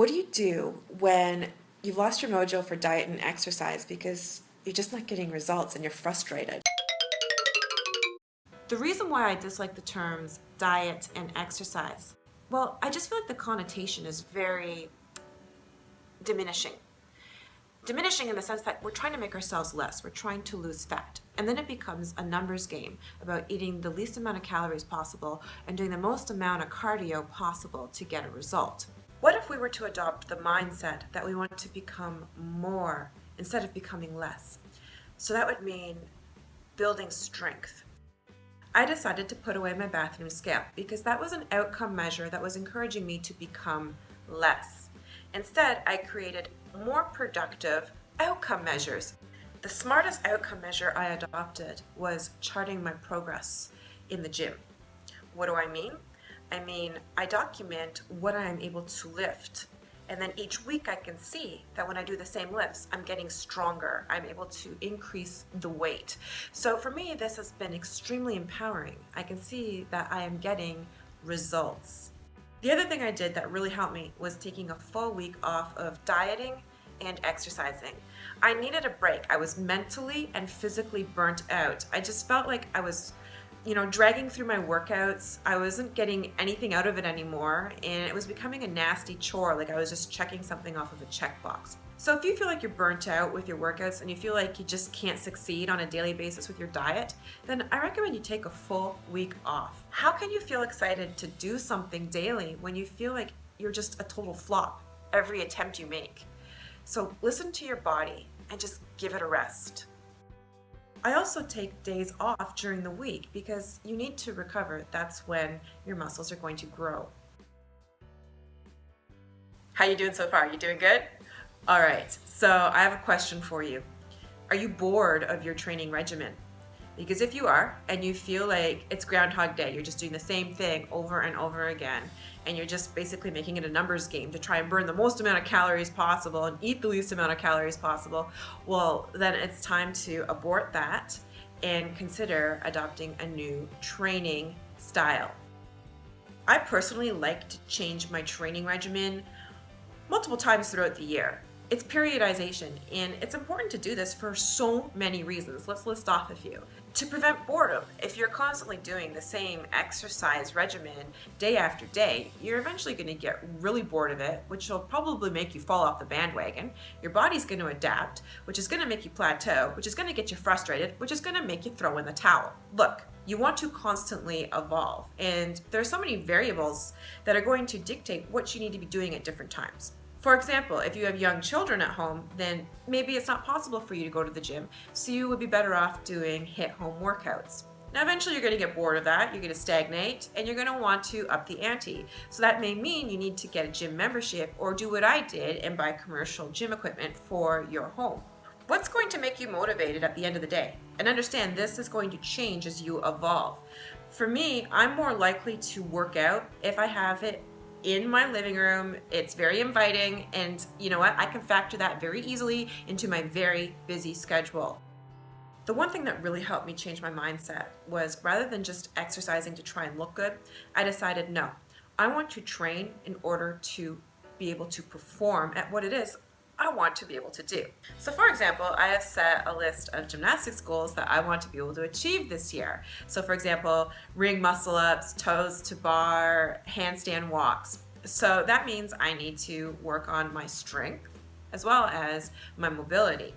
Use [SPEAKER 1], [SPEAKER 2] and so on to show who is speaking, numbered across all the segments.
[SPEAKER 1] What do you do when you've lost your mojo for diet and exercise because you're just not getting results and you're frustrated? The reason why I dislike the terms diet and exercise, well, I just feel like the connotation is very diminishing. Diminishing in the sense that we're trying to make ourselves less, we're trying to lose fat. And then it becomes a numbers game about eating the least amount of calories possible and doing the most amount of cardio possible to get a result. What if we were to adopt the mindset that we want to become more instead of becoming less? So that would mean building strength. I decided to put away my bathroom scale because that was an outcome measure that was encouraging me to become less. Instead, I created more productive outcome measures. The smartest outcome measure I adopted was charting my progress in the gym. What do I mean? I document what I am able to lift. And then each week I can see that when I do the same lifts, I'm getting stronger. I'm able to increase the weight. So for me, this has been extremely empowering. I can see that I am getting results. The other thing I did that really helped me was taking a full week off of dieting and exercising. I needed a break. I was mentally and physically burnt out. I just felt like I was dragging through my workouts. I wasn't getting anything out of it anymore, and it was becoming a nasty chore, like I was just checking something off of a checkbox. So if you feel like you're burnt out with your workouts and you feel like you just can't succeed on a daily basis with your diet, then I recommend you take a full week off. How can you feel excited to do something daily when you feel like you're just a total flop every attempt you make? So listen to your body and just give it a rest. I also take days off during the week because you need to recover. That's when your muscles are going to grow. How you doing so far? You doing good? All right, so I have a question for you. Are you bored of your training regimen? Because if you are, and you feel like it's Groundhog Day, you're just doing the same thing over and over again, and you're just basically making it a numbers game to try and burn the most amount of calories possible and eat the least amount of calories possible, well, then it's time to abort that and consider adopting a new training style. I personally like to change my training regimen multiple times throughout the year. It's periodization, and it's important to do this for so many reasons. Let's list off a few. To prevent boredom, if you're constantly doing the same exercise regimen day after day, you're eventually going to get really bored of it, which will probably make you fall off the bandwagon. Your body's going to adapt, which is going to make you plateau, which is going to get you frustrated, which is going to make you throw in the towel. Look, you want to constantly evolve, and there are so many variables that are going to dictate what you need to be doing at different times. For example, if you have young children at home, then maybe it's not possible for you to go to the gym, so you would be better off doing hit-home workouts. Now eventually you're going to get bored of that, you're going to stagnate, and you're going to want to up the ante. So that may mean you need to get a gym membership or do what I did and buy commercial gym equipment for your home. What's going to make you motivated at the end of the day? And understand this is going to change as you evolve. For me, I'm more likely to work out if I have it in my living room. It's very inviting, and you know what? I can factor that very easily into my very busy schedule. The one thing that really helped me change my mindset was rather than just exercising to try and look good, I decided no, I want to train in order to be able to perform at what it is I want to be able to do. So for example, I have set a list of gymnastics goals that I want to be able to achieve this year. So for example, ring muscle ups, toes to bar, handstand walks. So that means I need to work on my strength as well as my mobility.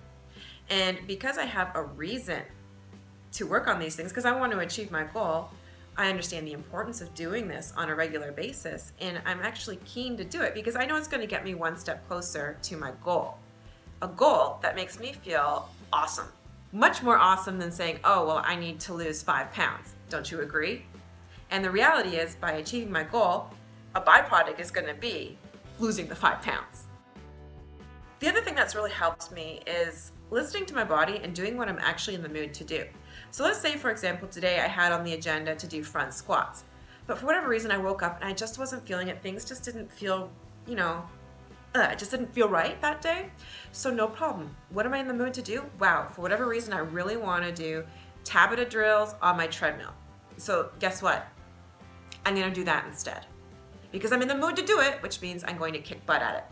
[SPEAKER 1] And because I have a reason to work on these things, because I want to achieve my goal, I understand the importance of doing this on a regular basis, and I'm actually keen to do it because I know it's going to get me one step closer to my goal. A goal that makes me feel awesome. Much more awesome than saying, oh, well, I need to lose 5 pounds. Don't you agree? And the reality is, by achieving my goal, a byproduct is going to be losing the 5 pounds. The other thing that's really helped me is listening to my body and doing what I'm actually in the mood to do. So let's say, for example, today I had on the agenda to do front squats, but for whatever reason I woke up and I just wasn't feeling it. Things just didn't feel, it just didn't feel right that day. So no problem. What am I in the mood to do? Wow, for whatever reason I really want to do Tabata drills on my treadmill. So guess what? I'm going to do that instead. because I'm in the mood to do it, which means I'm going to kick butt at it.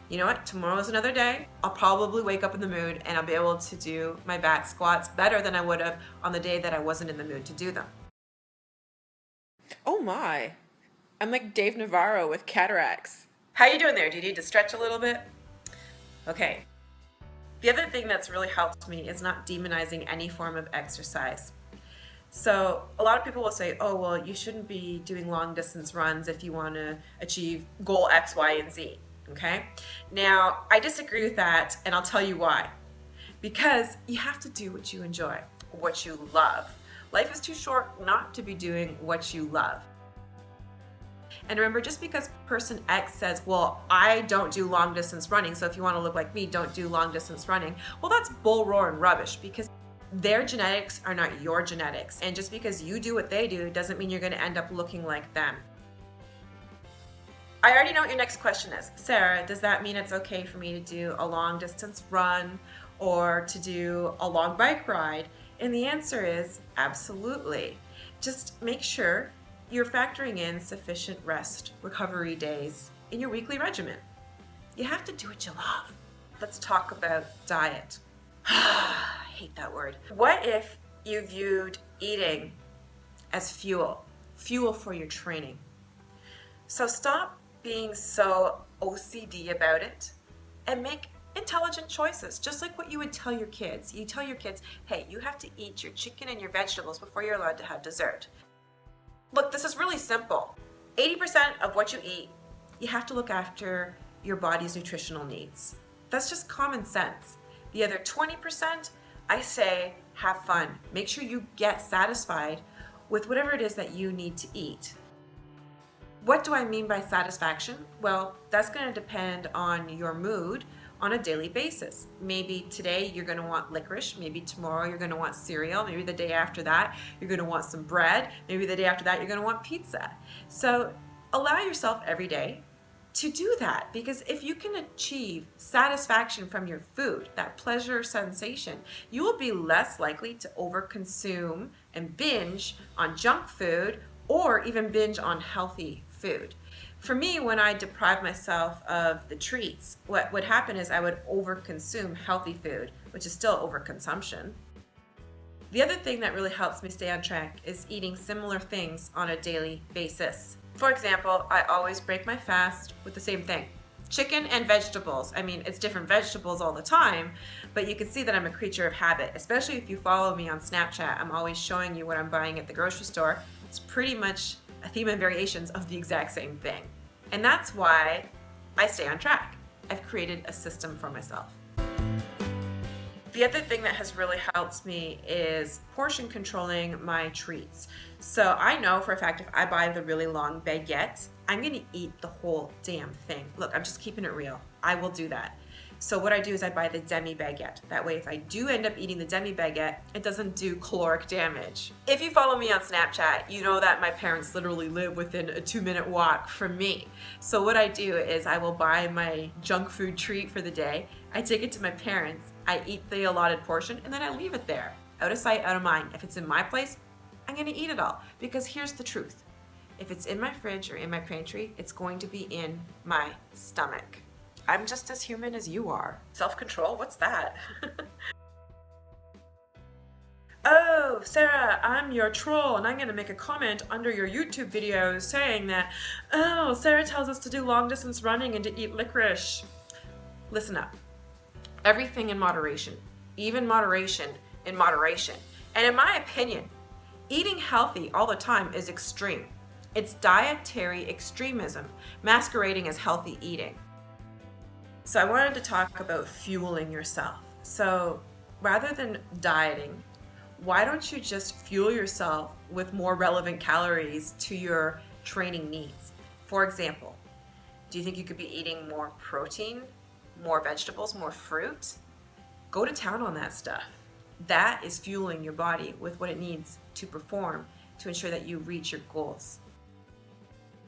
[SPEAKER 1] You know what? Tomorrow's another day. I'll probably wake up in the mood and I'll be able to do my back squats better than I would have on the day that I wasn't in the mood to do them. Oh my, I'm like Dave Navarro with cataracts. How you doing there? Do you need to stretch a little bit? Okay. The other thing that's really helped me is not demonizing any form of exercise. So a lot of people will say, oh, well, you shouldn't be doing long distance runs if you want to achieve goal X, Y, and Z. Okay? Now, I disagree with that, and I'll tell you why. Because you have to do what you enjoy, what you love. Life is too short not to be doing what you love. And remember, just because person X says, well, I don't do long distance running, so if you want to look like me, don't do long distance running. Well, that's bull roar and rubbish, because their genetics are not your genetics. And just because you do what they do doesn't mean you're going to end up looking like them. I already know what your next question is. Sarah, does that mean it's okay for me to do a long distance run or to do a long bike ride? And the answer is absolutely. Just make sure you're factoring in sufficient rest, recovery days in your weekly regimen. You have to do what you love. Let's talk about diet. I hate that word. What if you viewed eating as fuel for your training? So stop being so OCD about it and make intelligent choices, just like what you would tell your kids. You tell your kids, hey, you have to eat your chicken and your vegetables before you're allowed to have dessert. Look, this is really simple. 80% of what you eat, you have to look after your body's nutritional needs. That's just common sense. The other 20%, I say, have fun. Make sure you get satisfied with whatever it is that you need to eat. What do I mean by satisfaction? Well, that's going to depend on your mood on a daily basis. Maybe today you're going to want licorice, maybe tomorrow you're going to want cereal, maybe the day after that you're going to want some bread, maybe the day after that you're going to want pizza. So allow yourself every day to do that, because if you can achieve satisfaction from your food, that pleasure sensation, you will be less likely to overconsume and binge on junk food or even binge on healthy food. For me, when I deprive myself of the treats, what would happen is I would overconsume healthy food, which is still overconsumption. The other thing that really helps me stay on track is eating similar things on a daily basis. For example, I always break my fast with the same thing. Chicken and vegetables. I mean, it's different vegetables all the time, but you can see that I'm a creature of habit, especially if you follow me on Snapchat. I'm always showing you what I'm buying at the grocery store. It's pretty much a theme and variations of the exact same thing. And that's why I stay on track. I've created a system for myself. The other thing that has really helped me is portion controlling my treats. So I know for a fact if I buy the really long baguette, I'm gonna eat the whole damn thing. Look, I'm just keeping it real. I will do that. So what I do is I buy the demi baguette. That way if I do end up eating the demi baguette, it doesn't do caloric damage. If you follow me on Snapchat, you know that my parents literally live within a 2-minute walk from me. So what I do is I will buy my junk food treat for the day. I take it to my parents, I eat the allotted portion, and then I leave it there. Out of sight, out of mind. If it's in my place, I'm gonna eat it all. Because here's the truth. If it's in my fridge or in my pantry, it's going to be in my stomach. I'm just as human as you are. Self-control? What's that? Oh, Sarah, I'm your troll, and I'm going to make a comment under your YouTube videos saying that, oh, Sarah tells us to do long-distance running and to eat licorice. Listen up. Everything in moderation, even moderation in moderation. And in my opinion, eating healthy all the time is extreme. It's dietary extremism masquerading as healthy eating. So I wanted to talk about fueling yourself. So rather than dieting, why don't you just fuel yourself with more relevant calories to your training needs? For example, do you think you could be eating more protein, more vegetables, more fruit? Go to town on that stuff. That is fueling your body with what it needs to perform to ensure that you reach your goals.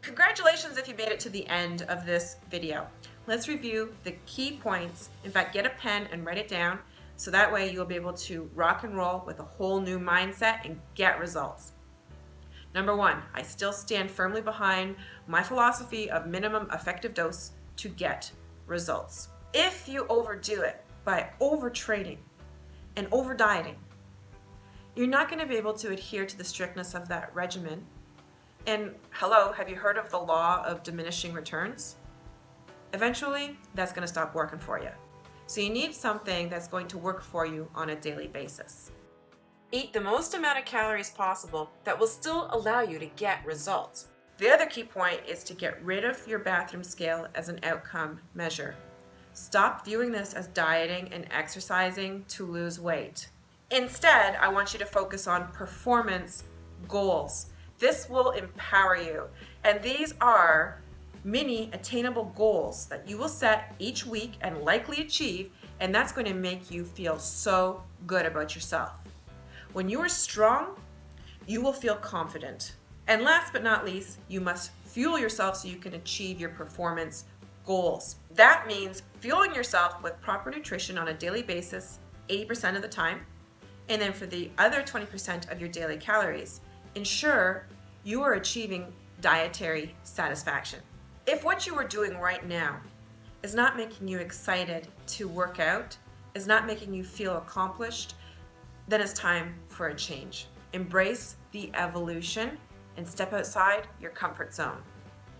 [SPEAKER 1] Congratulations if you made it to the end of this video. Let's review the key points. In fact, get a pen and write it down so that way you'll be able to rock and roll with a whole new mindset and get results. Number one, I still stand firmly behind my philosophy of minimum effective dose to get results. If you overdo it by overtraining and over dieting, you're not going to be able to adhere to the strictness of that regimen. And hello, have you heard of the law of diminishing returns? Eventually, that's going to stop working for you. So you need something that's going to work for you on a daily basis. Eat the most amount of calories possible that will still allow you to get results. The other key point is to get rid of your bathroom scale as an outcome measure. Stop viewing this as dieting and exercising to lose weight. Instead, I want you to focus on performance goals. This will empower you, and these are mini attainable goals that you will set each week and likely achieve, and that's going to make you feel so good about yourself. When you are strong, you will feel confident. And last but not least, you must fuel yourself so you can achieve your performance goals. That means fueling yourself with proper nutrition on a daily basis 80% of the time, and then for the other 20% of your daily calories, ensure you are achieving dietary satisfaction. If what you are doing right now is not making you excited to work out, is not making you feel accomplished, then it's time for a change. Embrace the evolution and step outside your comfort zone.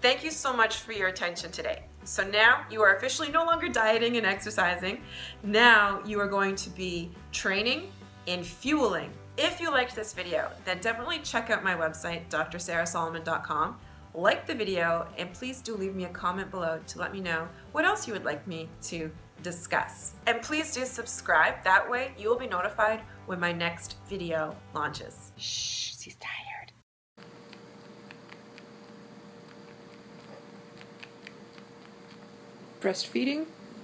[SPEAKER 1] Thank you so much for your attention today. So now you are officially no longer dieting and exercising. Now you are going to be training and fueling. If you liked this video, then definitely check out my website, drsarahsolomon.com. Like the video, and please do leave me a comment below to let me know what else you would like me to discuss. And please do subscribe. That way you will be notified when my next video launches. Shh, she's tired.
[SPEAKER 2] Breastfeeding